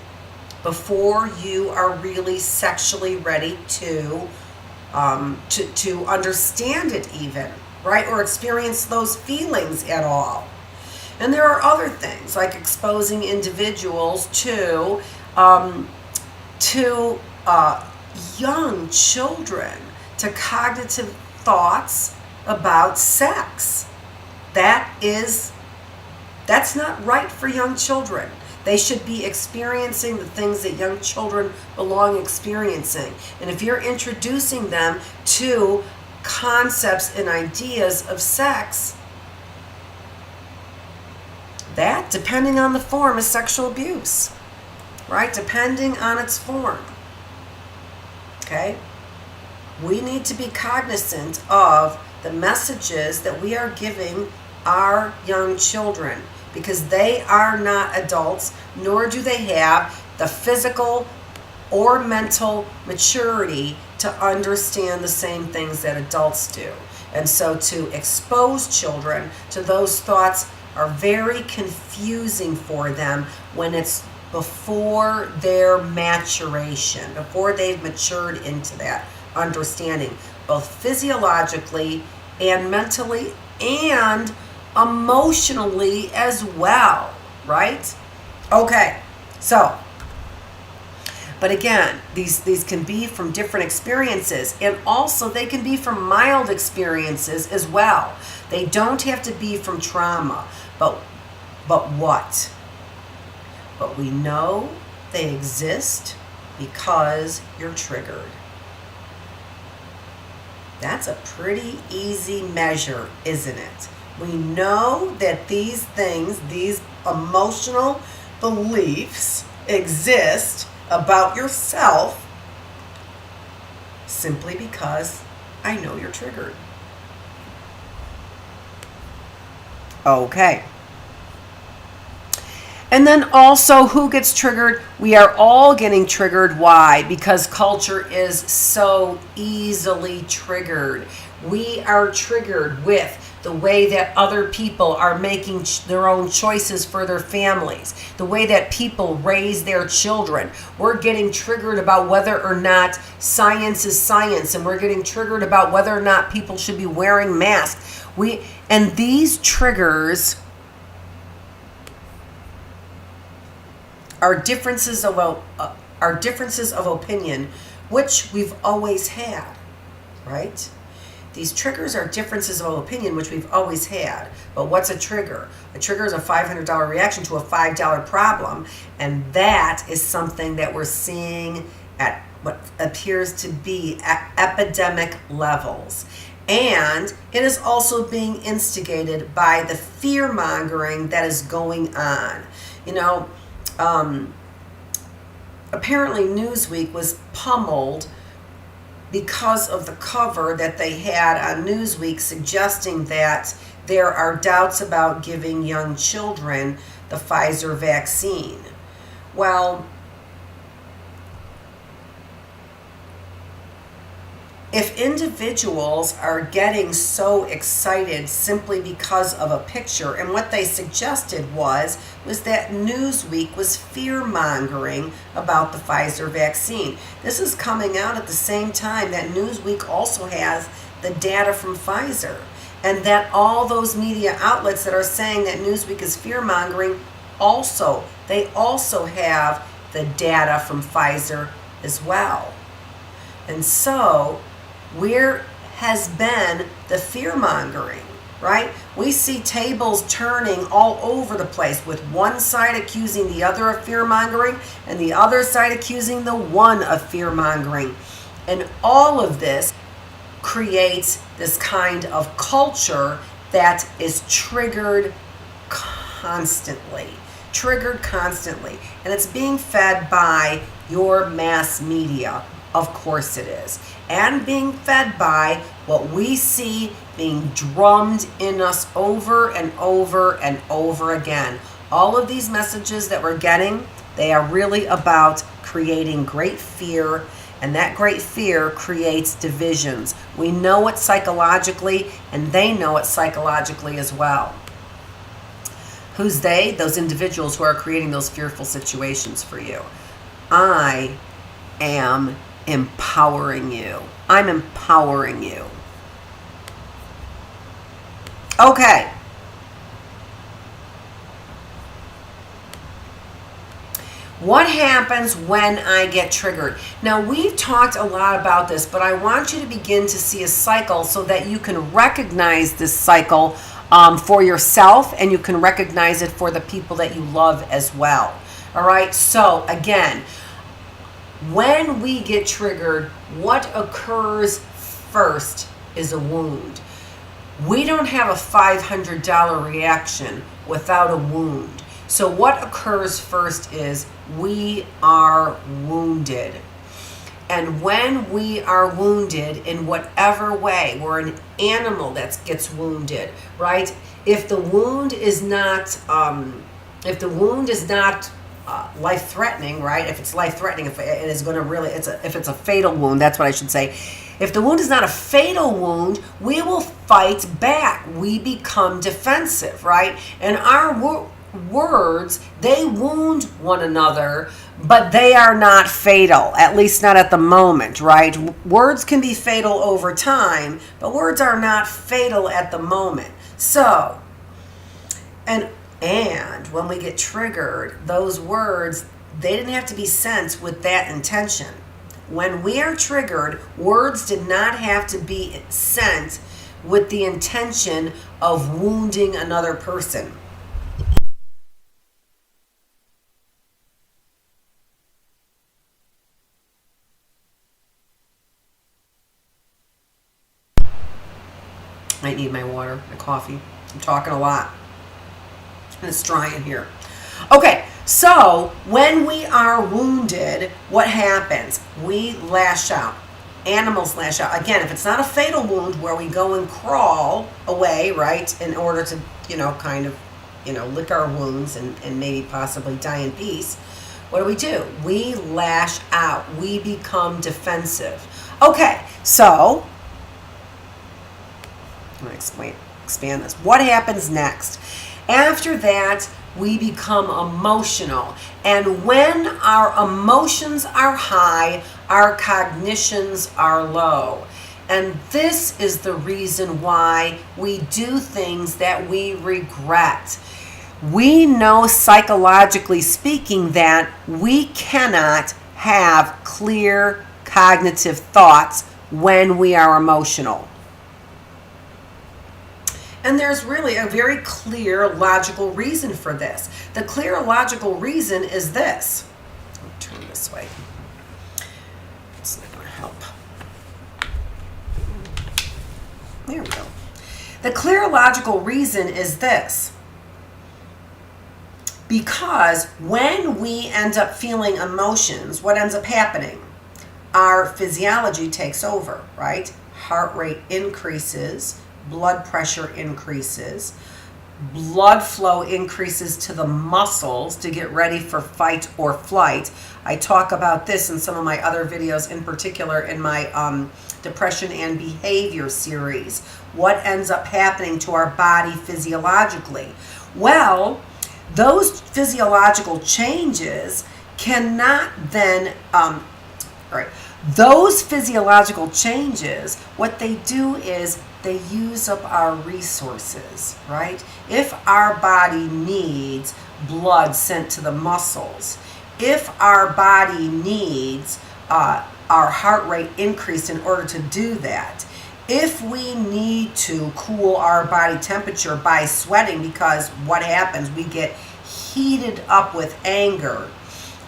before you are really sexually ready to understand it even, right? Or experience those feelings at all. And there are other things like exposing individuals to young children to cognitive thoughts about sex. That's not right for young children. They should be experiencing the things that young children belong experiencing. And if you're introducing them to concepts and ideas of sex, that, depending on the form, is sexual abuse, right? Depending on its form. Okay? We need to be cognizant of the messages that we are giving our young children, because they are not adults, nor do they have the physical or mental maturity to understand the same things that adults do. And so to expose children to those thoughts are very confusing for them when it's before their maturation, before they've matured into that understanding, both physiologically and mentally and emotionally as well, right? Okay, so, but again, these can be from different experiences, and also they can be from mild experiences as well. They don't have to be from trauma, but what? But we know they exist because you're triggered. That's a pretty easy measure, isn't it? We know that these things, these emotional beliefs exist about yourself simply because I know you're triggered. Okay. And then also, who gets triggered? We are all getting triggered. Why? Because culture is so easily triggered. We are triggered with the way that other people are making their own choices for their families, the way that people raise their children. We're getting triggered about whether or not science is science, and we're getting triggered about whether or not people should be wearing masks. And these triggers are differences of opinion, which we've always had, right? these triggers are differences of opinion, which we've always had. But what's a trigger? A trigger is a $500 reaction to a $5 problem. And that is something that we're seeing at what appears to be at epidemic levels. And it is also being instigated by the fear-mongering that is going on. You know, apparently Newsweek was pummeled because of the cover that they had on Newsweek suggesting that there are doubts about giving young children the Pfizer vaccine. Well, if individuals are getting so excited simply because of a picture, and what they suggested was that Newsweek was fear-mongering about the Pfizer vaccine. This is coming out at the same time that Newsweek also has the data from Pfizer, and that all those media outlets that are saying that Newsweek is fear-mongering they also have the data from Pfizer as well. And so, where has been the fear-mongering, right? We see tables turning all over the place, with one side accusing the other of fear-mongering and the other side accusing the one of fear-mongering. And all of this creates this kind of culture that is triggered constantly. And it's being fed by your mass media. Of course it is. And being fed by what we see being drummed in us over and over and over again. All of these messages that we're getting, they are really about creating great fear, and that great fear creates divisions. We know it psychologically, and they know it psychologically as well. Who's they? Those individuals who are creating those fearful situations for you. I am empowering you. I'm empowering you. Okay. What happens when I get triggered? Now, we've talked a lot about this, but I want you to begin to see a cycle so that you can recognize this cycle for yourself, and you can recognize it for the people that you love as well. All right? So, again, when we get triggered, what occurs first is a wound. We don't have a $500 reaction without a wound. So what occurs first is we are wounded. And when we are wounded in whatever way, we're an animal that gets wounded, right? If the wound is not, life-threatening, right? If it's life-threatening, if it is going to really, if it's a fatal wound, that's what I should say. If the wound is not a fatal wound, we will fight back. We become defensive, right? And our words, they wound one another, but they are not fatal, at least not at the moment, right? Words can be fatal over time, but words are not fatal at the moment. So, and when we get triggered, those words, they didn't have to be sent with that intention. When we are triggered, words did not have to be sent with the intention of wounding another person. I need my water, my coffee. I'm talking a lot. And it's dry in here. Okay, so when we are wounded, what happens? We lash out. Animals lash out. Again, if it's not a fatal wound where we go and crawl away, right, in order to, lick our wounds and maybe possibly die in peace, what do? We lash out. We become defensive. Okay, so I'm going to expand this. What happens next? After that, we become emotional. And when our emotions are high, our cognitions are low. And this is the reason why we do things that we regret. We know, psychologically speaking, that we cannot have clear cognitive thoughts when we are emotional. And there's really a very clear, logical reason for this. The clear, logical reason is this. I'll turn this way. It's not going to help. There we go. The clear, logical reason is this. Because when we end up feeling emotions, what ends up happening? Our physiology takes over, right? Heart rate increases, blood pressure increases, blood flow increases to the muscles to get ready for fight or flight. I talk about this in some of my other videos, in particular in my depression and behavior series. What ends up happening to our body physiologically? Well, those physiological changes cannot then, those physiological changes, what they do is they use up our resources, right? If our body needs blood sent to the muscles, if our body needs our heart rate increased in order to do that, if we need to cool our body temperature by sweating, because what happens, we get heated up with anger,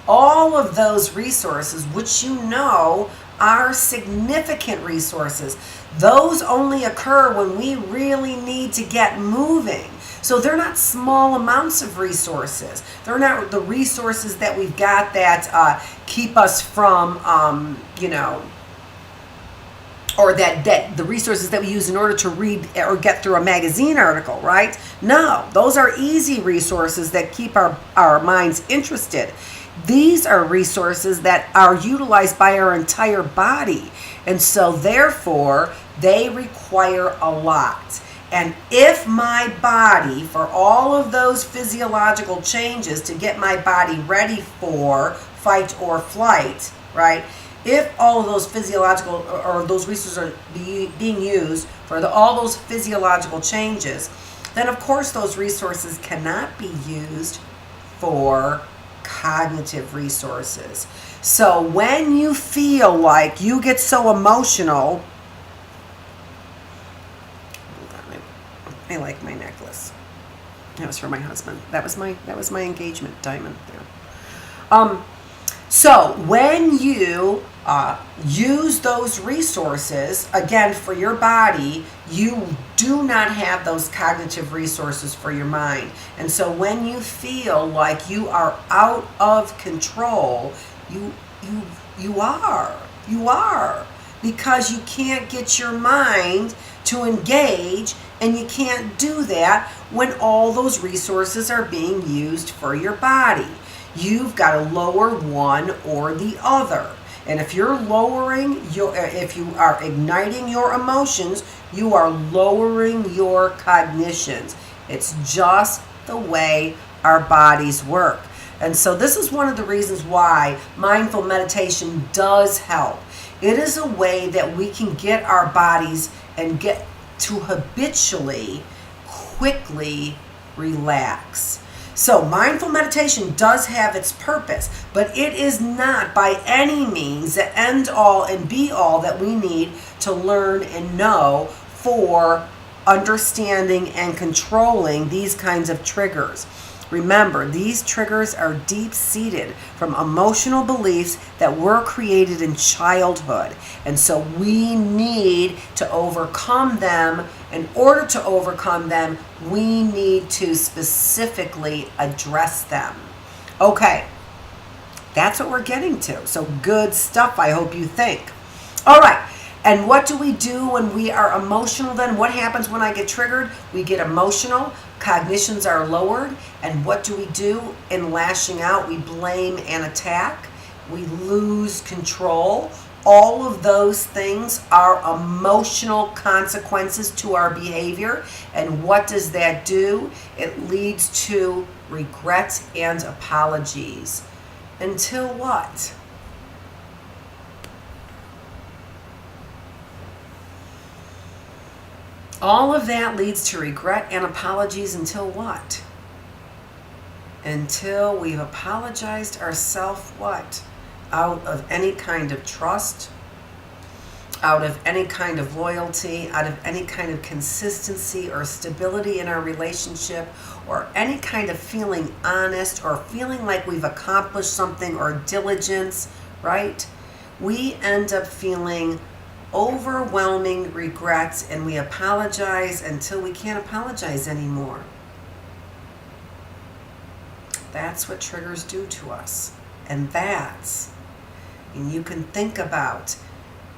all of those resources, which you know are significant resources, those only occur when we really need to get moving. So they're not small amounts of resources. They're not the resources that we've got that keep us from, or that the resources that we use in order to read or get through a magazine article, right? No, those are easy resources that keep our minds interested. These are resources that are utilized by our entire body. And so therefore, they require a lot. And if my body, for all of those physiological changes to get my body ready for fight or flight, right? If all of those physiological or those resources are being used for all those physiological changes, then of course those resources cannot be used for cognitive resources. So when you feel like you get so emotional, I like my necklace. That was for my husband. That was my engagement diamond there. So when you use those resources, again, for your body, you do not have those cognitive resources for your mind. And so when you feel like you are out of control, you are, because you can't get your mind to engage, and you can't do that when all those resources are being used for your body. You've got to lower one or the other. And if you're if you are igniting your emotions, you are lowering your cognitions. It's just the way our bodies work. And so this is one of the reasons why mindful meditation does help. It is a way that we can get our bodies and get to habitually, quickly relax. So mindful meditation does have its purpose, but it is not by any means the end all and be all that we need to learn and know for understanding and controlling these kinds of triggers. Remember, these triggers are deep-seated from emotional beliefs that were created in childhood. And so we need to overcome them. In order to overcome them, we need to specifically address them. Okay, that's what we're getting to. So good stuff, I hope you think. All right. And what do we do when we are emotional then? What happens when I get triggered? We get emotional, cognitions are lowered, and what do we do in lashing out? We blame and attack, we lose control. All of those things are emotional consequences to our behavior. And what does that do? It leads to regret and apologies. Until what? All of that leads to regret and apologies until what? Until we've apologized ourselves what? Out of any kind of trust, out of any kind of loyalty, out of any kind of consistency or stability in our relationship, or any kind of feeling honest or feeling like we've accomplished something or diligence, right? We end up feeling overwhelming regrets, and we apologize until we can't apologize anymore. That's what triggers do to us. And you can think about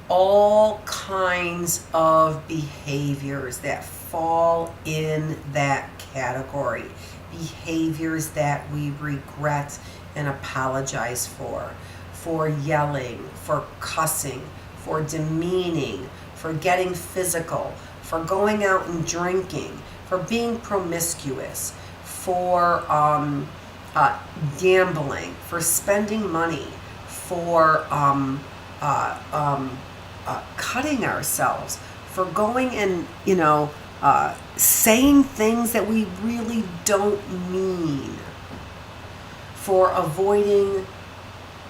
all kinds of behaviors that fall in that category. Behaviors that we regret and apologize for yelling, for cussing, for demeaning, for getting physical, for going out and drinking, for being promiscuous, for gambling, for spending money, for cutting ourselves, for going and saying things that we really don't mean, for avoiding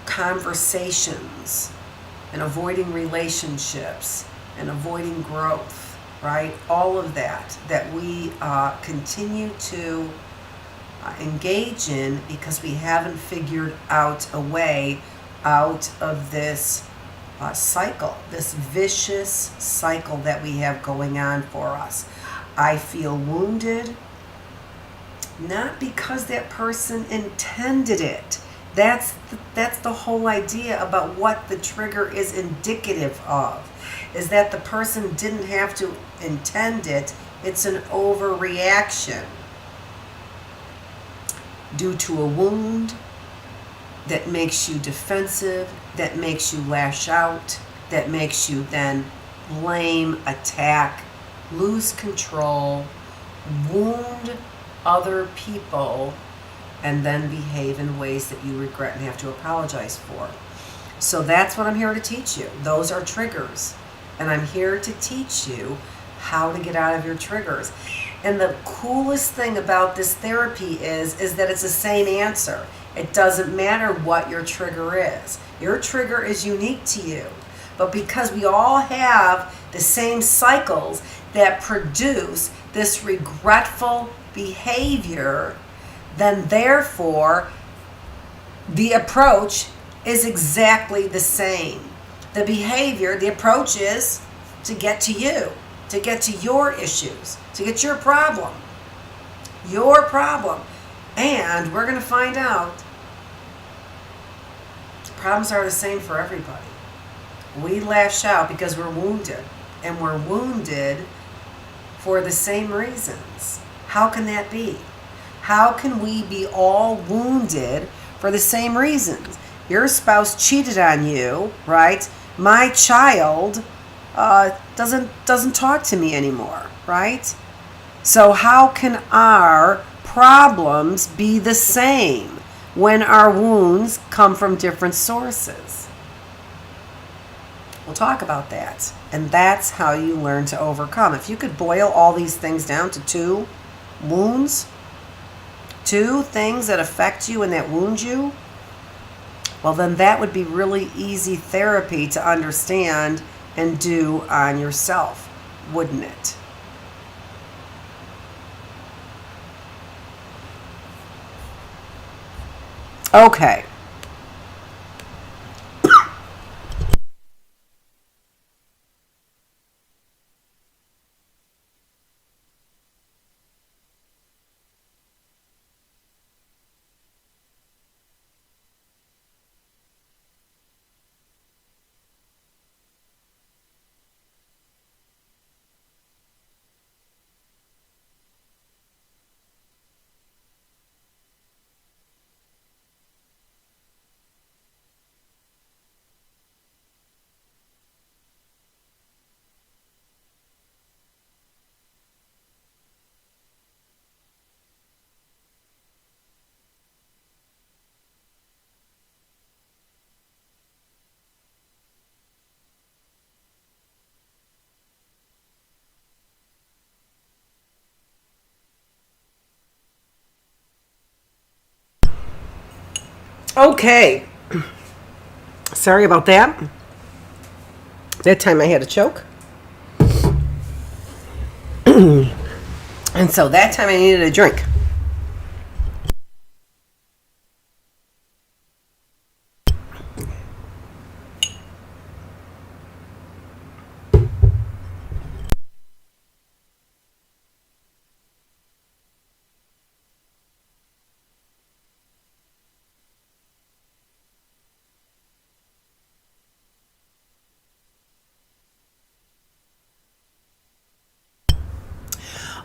conversations and avoiding relationships and avoiding growth, right? All of that we continue to engage in because we haven't figured out a way out of this cycle, this vicious cycle that we have going on for us. I feel wounded, not because that person intended it. That's the whole idea about what the trigger is indicative of, is that the person didn't have to intend it. It's an overreaction due to a wound that makes you defensive, that makes you lash out, that makes you then blame, attack, lose control, wound other people, and then behave in ways that you regret and have to apologize for. So that's what I'm here to teach you. Those are triggers. And I'm here to teach you how to get out of your triggers. And the coolest thing about this therapy is that it's the same answer. It doesn't matter what your trigger is. Your trigger is unique to you. But because we all have the same cycles that produce this regretful behavior, then therefore the approach is exactly the same. The behavior, the approach is to get to you, to get to your issues, to get your problem. Your problem. And we're going to find out the problems are the same for everybody. We lash out because we're wounded, and we're wounded for the same reasons. How can that be? How can we be all wounded for the same reasons? Your spouse cheated on you, right? My child doesn't talk to me anymore, right? So how can our problems be the same when our wounds come from different sources? We'll talk about that. And that's how you learn to overcome. If you could boil all these things down to 2 wounds, 2 things that affect you and that wound you, well, then that would be really easy therapy to understand and do on yourself, wouldn't it? Okay. Okay. Sorry about that. That time I had a choke. And so that time I needed a drink.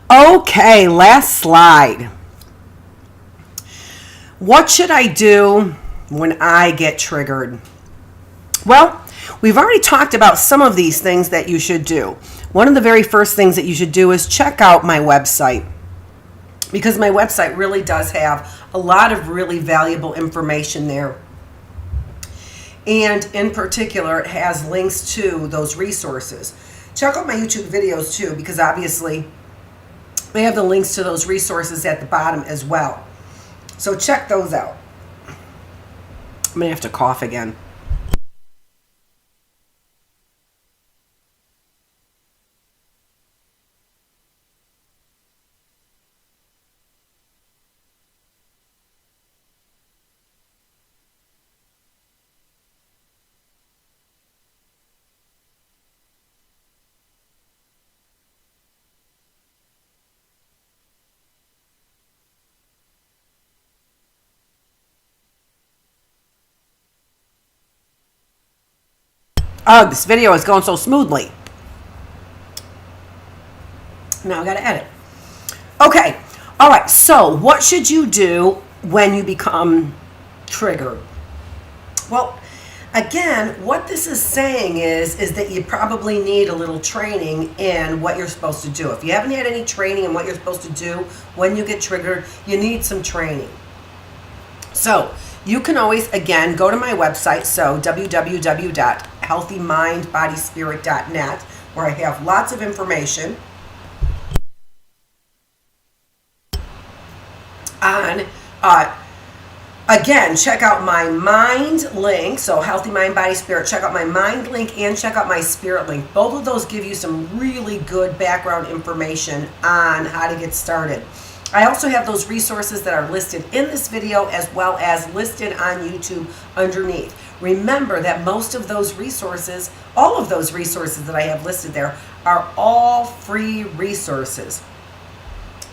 Okay, last slide. What should I do when I get triggered? Well, we've already talked about some of these things that you should do. One of the very first things that you should do is check out my website, because my website really does have a lot of really valuable information there. And in particular, it has links to those resources. Check out my YouTube videos too, because obviously they have the links to those resources at the bottom as well. So check those out. I'm going to have to cough again. Oh, this video is going so smoothly. Now I got to edit. Okay. All right. So what should you do when you become triggered? Well, again, what this is saying is that you probably need a little training in what you're supposed to do. If you haven't had any training in what you're supposed to do when you get triggered, you need some training. So you can always, again, go to my website, so www.healthymindbodyspirit.net, where I have lots of information on, again, check out my mind link, so Healthy Mind, Body, Spirit. Check out my mind link and check out my spirit link. Both of those give you some really good background information on how to get started. I also have those resources that are listed in this video as well as listed on YouTube underneath. Remember that most of those resources, all of those resources that I have listed there, are all free resources.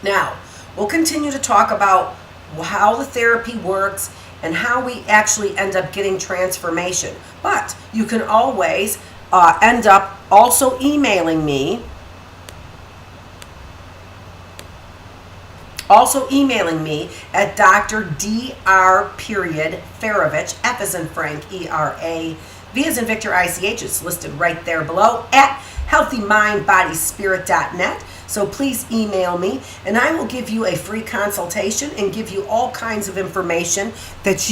Now, we'll continue to talk about how the therapy works and how we actually end up getting transformation. But you can always end up also emailing me. At Dr. Feravich, F as in Frank, E-R-A, V as in Victor, I-C-H. It's listed right there below at healthymindbodyspirit.net. So please email me and I will give you a free consultation and give you all kinds of information that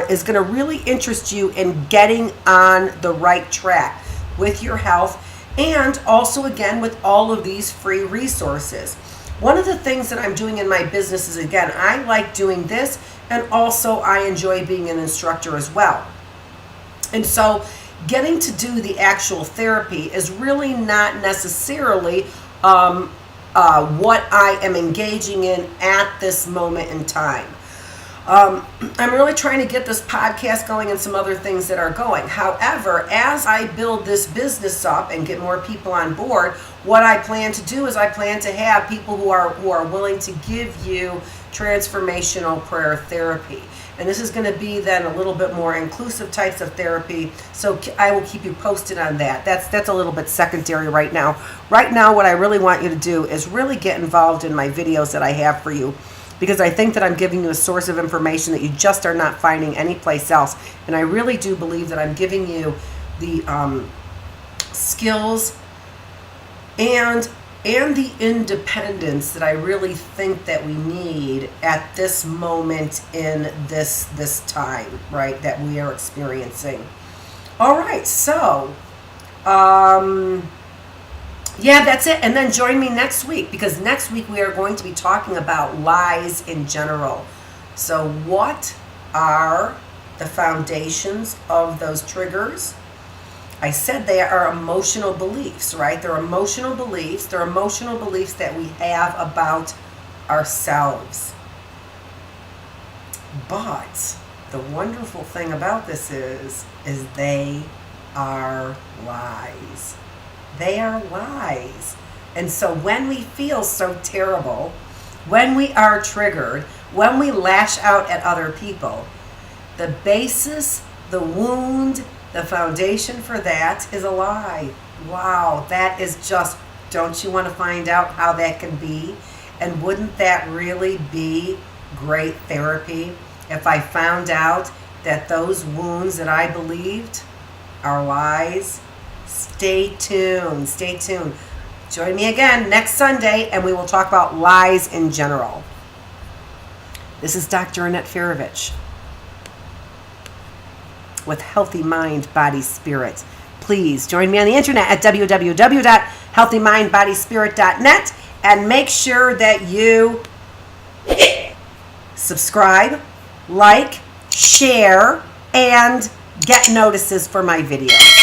is going to really interest you in getting on the right track with your health, and also again with all of these free resources. One of the things that I'm doing in my business is, again, I like doing this, and also I enjoy being an instructor as well. And so getting to do the actual therapy is really not necessarily what I am engaging in at this moment in time. I'm really trying to get this podcast going and some other things that are going. However, as I build this business up and get more people on board, what I plan to do is I plan to have people who are willing to give you transformational prayer therapy. And this is going to be then a little bit more inclusive types of therapy. So I will keep you posted on that. That's a little bit secondary right now. Right now, what I really want you to do is really get involved in my videos that I have for you, because I think that I'm giving you a source of information that you just are not finding anyplace else. And I really do believe that I'm giving you the skills and the independence that I really think that we need at this moment in this time, right, that we are experiencing. All right, so yeah, that's it. And then join me next week, because next week we are going to be talking about lies in general. So what are the foundations of those triggers? I said they are emotional beliefs, right? They're emotional beliefs. They're emotional beliefs that we have about ourselves. But the wonderful thing about this is they are lies. They are lies. And so when we feel so terrible, when we are triggered, when we lash out at other people, the basis, the wound, the foundation for that is a lie. Wow, that is just, don't you want to find out how that can be? And wouldn't that really be great therapy if I found out that those wounds that I believed are lies? Stay tuned. Stay tuned. Join me again next Sunday, and we will talk about lies in general. This is Dr. Annette Feravich with Healthy Mind, Body, Spirit. Please join me on the internet at www.healthymindbodyspirit.net, and make sure that you subscribe, like, share, and get notices for my videos.